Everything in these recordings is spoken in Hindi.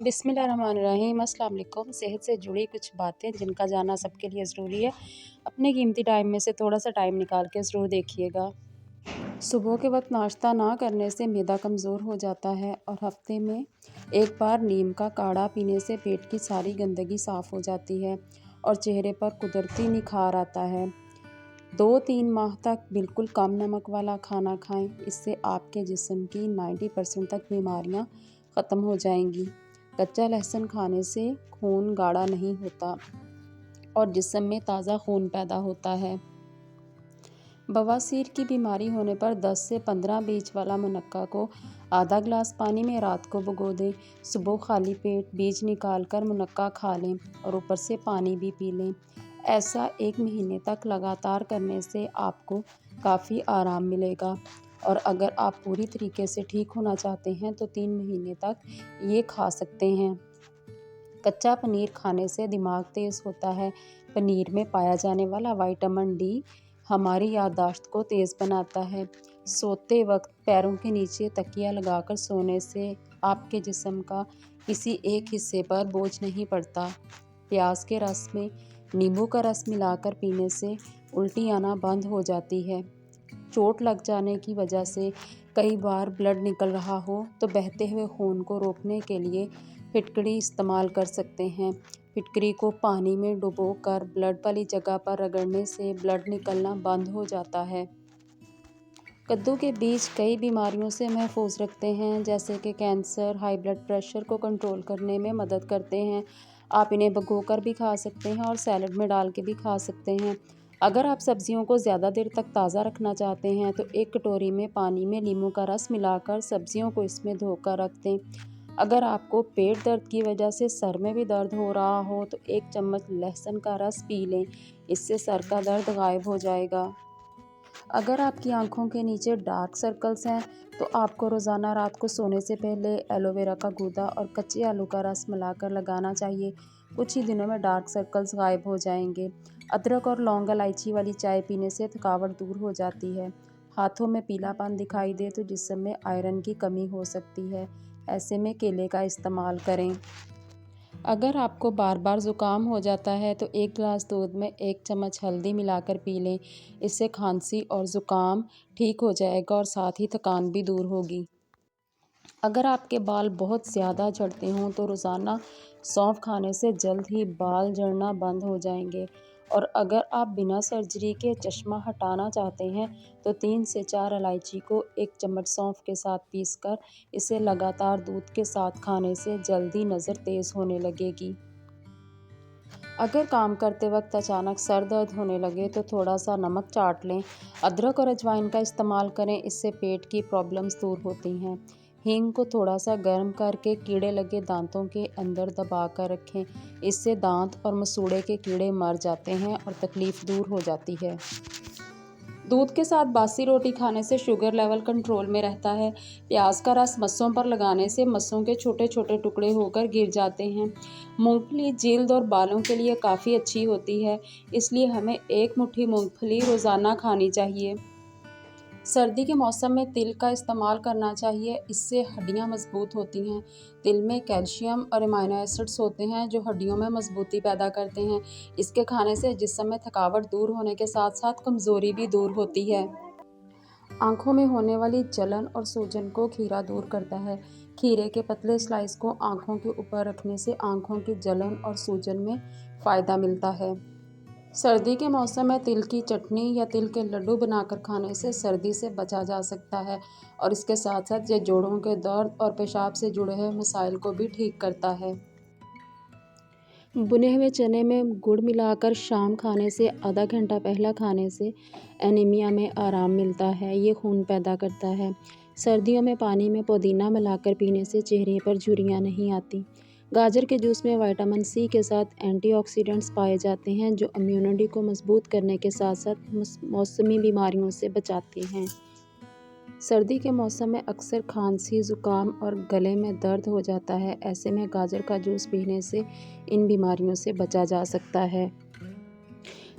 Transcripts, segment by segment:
बिस्मिल्लाहिर्रहमानिर्रहीम। अस्सलाम वालेकुम। सेहत से जुड़ी कुछ बातें जिनका जानना सबके लिए ज़रूरी है। अपने कीमती टाइम में से थोड़ा सा टाइम निकाल के ज़रूर देखिएगा। सुबह के वक्त नाश्ता ना करने से मैदा कमज़ोर हो जाता है और हफ्ते में एक बार नीम का काढ़ा पीने से पेट की सारी गंदगी साफ़ हो जाती है और चेहरे पर कुदरती निखार आता है। 2-3 माह तक बिल्कुल कम नमक वाला खाना खाएं। इससे आपके जिस्म की 90% तक बीमारियां ख़त्म हो जाएंगी। कच्चा लहसुन खाने से खून गाढ़ा नहीं होता और जिस्म में ताज़ा खून पैदा होता है। बवासीर की बीमारी होने पर 10 से 15 बीज वाला मुनक्का को आधा गिलास पानी में रात को भिगो दें। सुबह खाली पेट बीज निकाल कर मुनक्का खा लें और ऊपर से पानी भी पी लें। ऐसा 1 महीने तक लगातार करने से आपको काफ़ी आराम मिलेगा और अगर आप पूरी तरीके से ठीक होना चाहते हैं तो 3 महीने तक ये खा सकते हैं। कच्चा पनीर खाने से दिमाग तेज़ होता है। पनीर में पाया जाने वाला विटामिन डी हमारी याददाश्त को तेज़ बनाता है। सोते वक्त पैरों के नीचे तकिया लगाकर सोने से आपके जिस्म का किसी एक हिस्से पर बोझ नहीं पड़ता। प्याज के रस में नींबू का रस मिलाकर पीने से उल्टी आना बंद हो जाती है। चोट लग जाने की वजह से कई बार ब्लड निकल रहा हो तो बहते हुए खून को रोकने के लिए फिटकरी इस्तेमाल कर सकते हैं। फिटकरी को पानी में डुबोकर ब्लड वाली जगह पर रगड़ने से ब्लड निकलना बंद हो जाता है। कद्दू के बीज कई बीमारियों से महफूज रखते हैं, जैसे कि कैंसर, हाई ब्लड प्रेशर को कंट्रोल करने में मदद करते हैं। आप इन्हें भिगोकर भी खा सकते हैं और सैलड में डाल के भी खा सकते हैं। अगर आप सब्जियों को ज़्यादा देर तक ताज़ा रखना चाहते हैं तो एक कटोरी में पानी में नींबू का रस मिलाकर सब्जियों को इसमें धोकर रख दें। अगर आपको पेट दर्द की वजह से सर में भी दर्द हो रहा हो तो 1 चम्मच लहसुन का रस पी लें। इससे सर का दर्द गायब हो जाएगा। अगर आपकी आंखों के नीचे डार्क सर्कल्स हैं तो आपको रोज़ाना रात को सोने से पहले एलोवेरा का गूदा और कच्चे आलू का रस मिलाकर लगाना चाहिए। कुछ ही दिनों में डार्क सर्कल्स गायब हो जाएंगे। अदरक और लौंग इलायची वाली चाय पीने से थकावट दूर हो जाती है। हाथों में पीलापन दिखाई दे तो जिस्म में आयरन की कमी हो सकती है। ऐसे में केले का इस्तेमाल करें। अगर आपको बार बार ज़ुकाम हो जाता है तो 1 गिलास दूध में 1 चम्मच हल्दी मिलाकर पी लें। इससे खांसी और ज़ुकाम ठीक हो जाएगा और साथ ही थकान भी दूर होगी। अगर आपके बाल बहुत ज़्यादा झड़ते हों तो रोज़ाना सौंफ खाने से जल्द ही बाल झड़ना बंद हो जाएंगे। और अगर आप बिना सर्जरी के चश्मा हटाना चाहते हैं तो 3 से 4 इलायची को 1 चम्मच सौंफ के साथ पीसकर इसे लगातार दूध के साथ खाने से जल्दी नज़र तेज़ होने लगेगी। अगर काम करते वक्त अचानक सर दर्द होने लगे तो थोड़ा सा नमक चाट लें। अदरक और अजवाइन का इस्तेमाल करें, इससे पेट की प्रॉब्लम्स दूर होती हैं। हींग को थोड़ा सा गर्म करके कीड़े लगे दांतों के अंदर दबा कर रखें। इससे दांत और मसूड़े के कीड़े मर जाते हैं और तकलीफ़ दूर हो जाती है। दूध के साथ बासी रोटी खाने से शुगर लेवल कंट्रोल में रहता है। प्याज का रस मस्सों पर लगाने से मस्सों के छोटे छोटे टुकड़े होकर गिर जाते हैं। मूंगफली जिल्द और बालों के लिए काफ़ी अच्छी होती है, इसलिए हमें 1 मुट्ठी मूंगफली रोज़ाना खानी चाहिए। सर्दी के मौसम में तिल का इस्तेमाल करना चाहिए, इससे हड्डियां मजबूत होती हैं। तिल में कैल्शियम और अमीनो एसिड्स होते हैं जो हड्डियों में मजबूती पैदा करते हैं। इसके खाने से जिस्म में थकावट दूर होने के साथ साथ कमज़ोरी भी दूर होती है। आँखों में होने वाली जलन और सूजन को खीरा दूर करता है। खीरे के पतले स्लाइस को आँखों के ऊपर रखने से आँखों की जलन और सूजन में फ़ायदा मिलता है। सर्दी के मौसम में तिल की चटनी या तिल के लड्डू बनाकर खाने से सर्दी से बचा जा सकता है और इसके साथ साथ ये जोड़ों के दर्द और पेशाब से जुड़े हुए मसाइल को भी ठीक करता है। भुने हुए चने में गुड़ मिलाकर शाम खाने से आधा घंटा पहला खाने से एनीमिया में आराम मिलता है। ये खून पैदा करता है। सर्दियों में पानी में पुदीना मिलाकर पीने से चेहरे पर झुर्रियाँ नहीं आती। गाजर के जूस में विटामिन सी के साथ एंटीऑक्सीडेंट्स पाए जाते हैं जो इम्यूनिटी को मजबूत करने के साथ साथ मौसमी बीमारियों से बचाते हैं। सर्दी के मौसम में अक्सर खांसी, ज़ुकाम और गले में दर्द हो जाता है। ऐसे में गाजर का जूस पीने से इन बीमारियों से बचा जा सकता है।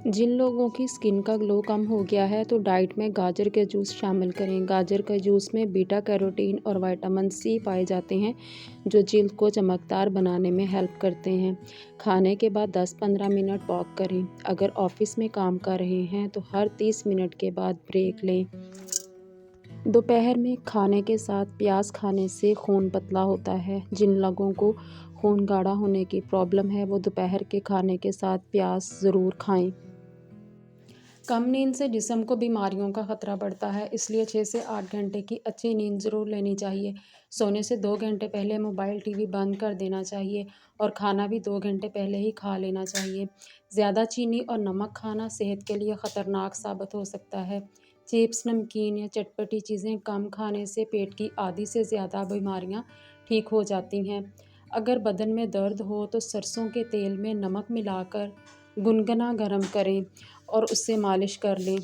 जिन लोगों की स्किन का ग्लो कम हो गया है तो डाइट में गाजर के जूस शामिल करें। गाजर के जूस में बीटा कैरोटीन और विटामिन सी पाए जाते हैं जो जिल्द को चमकदार बनाने में हेल्प करते हैं। खाने के बाद 10-15 मिनट वॉक करें। अगर ऑफिस में काम कर रहे हैं तो हर 30 मिनट के बाद ब्रेक लें। दोपहर में खाने के साथ प्याज खाने से खून पतला होता है। जिन लोगों को खून गाढ़ा होने की प्रॉब्लम है वो दोपहर के खाने के साथ प्याज ज़रूर खाएं। कम नींद से जिस्म को बीमारियों का खतरा बढ़ता है, इसलिए 6 से 8 घंटे की अच्छी नींद ज़रूर लेनी चाहिए। सोने से 2 घंटे पहले मोबाइल टीवी बंद कर देना चाहिए और खाना भी 2 घंटे पहले ही खा लेना चाहिए। ज़्यादा चीनी और नमक खाना सेहत के लिए ख़तरनाक साबित हो सकता है। चिप्स, नमकीन या चटपटी चीज़ें कम खाने से पेट की आधी से ज़्यादा बीमारियां ठीक हो जाती हैं। अगर बदन में दर्द हो तो सरसों के तेल में नमक मिलाकर गुनगुना गर्म करें और उससे मालिश कर लें।